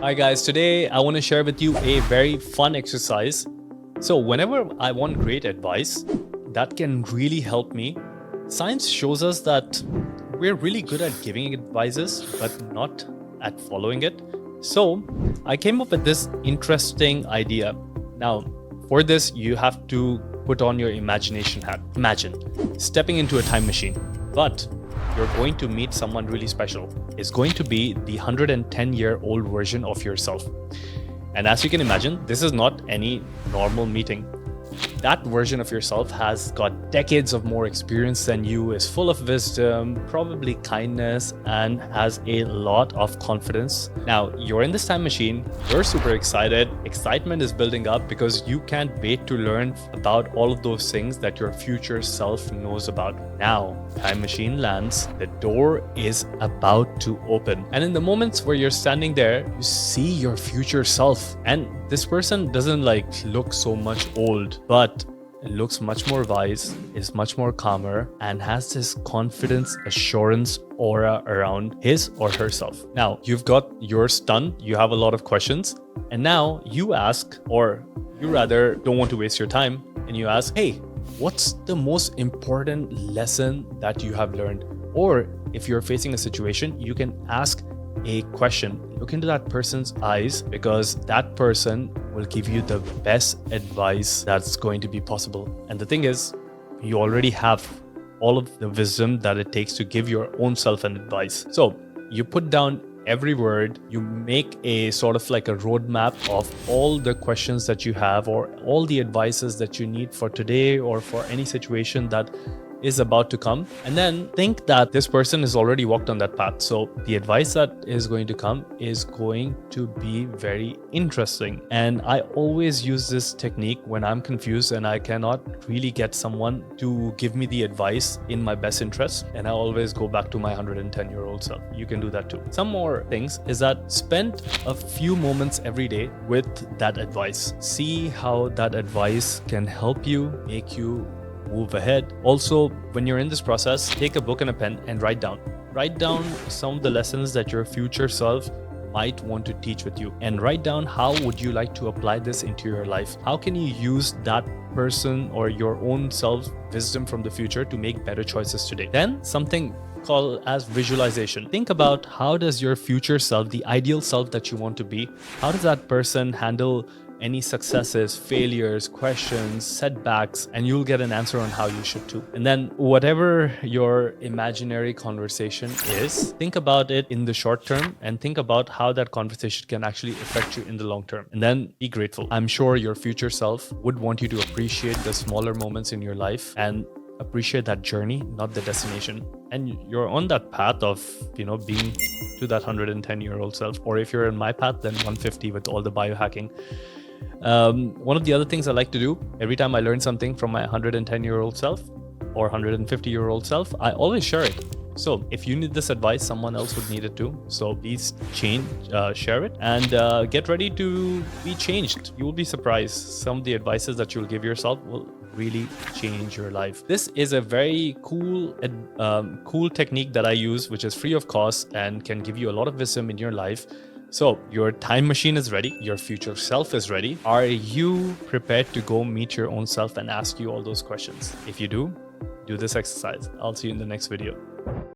Hi guys, today I want to share with you a very fun exercise. So whenever I want great advice that can really help me, science shows us that we're really good at giving advices but not at following it. So I came up with this interesting idea. Now, for this, you have to put on your imagination hat. Imagine stepping into a time machine, but you're going to meet someone really special. It's going to be the 110-year-old version of yourself. And as you can imagine, this is not any normal meeting. That version of yourself has got decades of more experience than you, is full of wisdom, probably kindness, and has a lot of confidence. Now, you're in this time machine, you're super excited, excitement is building up because you can't wait to learn about all of those things that your future self knows about. Now, time machine lands, the door is about to open. And in the moments where you're standing there, you see your future self. And this person doesn't look so much old, but it looks much more wise, is much more calmer, and has this confidence, assurance aura around his or herself. Now, you've got your stunned, you have a lot of questions, and now you ask, or you rather don't want to waste your time, and you ask, hey, what's the most important lesson that you have learned? Or if you're facing a situation, you can ask a question. Look into that person's eyes, because that person will give you the best advice that's going to be possible. And the thing is, you already have all of the wisdom that it takes to give your own self an advice. So you put down every word, you make a sort of like a roadmap of all the questions that you have or all the advices that you need for today or for any situation that is about to come, and then think that this person has already walked on that path. So the advice that is going to come is going to be very interesting. And I always use this technique when I'm confused and I cannot really get someone to give me the advice in my best interest. And I always go back to my 110-year-old self. You can do that too. Some more things is that spend a few moments every day with that advice. See how that advice can help you, make you move ahead. Also, when you're in this process, take a book and a pen and write down some of the lessons that your future self might want to teach with you, and write down how would you like to apply this into your life. How can you use that person or your own self wisdom from the future to make better choices today? Then something called as visualization. Think about how does your future self, the ideal self that you want to be, how does that person handle any successes, failures, questions, setbacks, and you'll get an answer on how you should too. And then whatever your imaginary conversation is, think about it in the short term and think about how that conversation can actually affect you in the long term. And then be grateful. I'm sure your future self would want you to appreciate the smaller moments in your life and appreciate that journey, not the destination. And you're on that path of, being to that 110-year-old self. Or if you're in my path, then 150 with all the biohacking. One of the other things I like to do every time I learn something from my 110-year-old self or 150-year-old self, I always share it. So if you need this advice, someone else would need it too. So please share it, and get ready to be changed. You will be surprised. Some of the advices that you'll give yourself will really change your life. This is a very cool technique that I use, which is free of cost and can give you a lot of wisdom in your life. So your time machine is ready. Your future self is ready. Are you prepared to go meet your own self and ask you all those questions? If you do this exercise. I'll see you in the next video.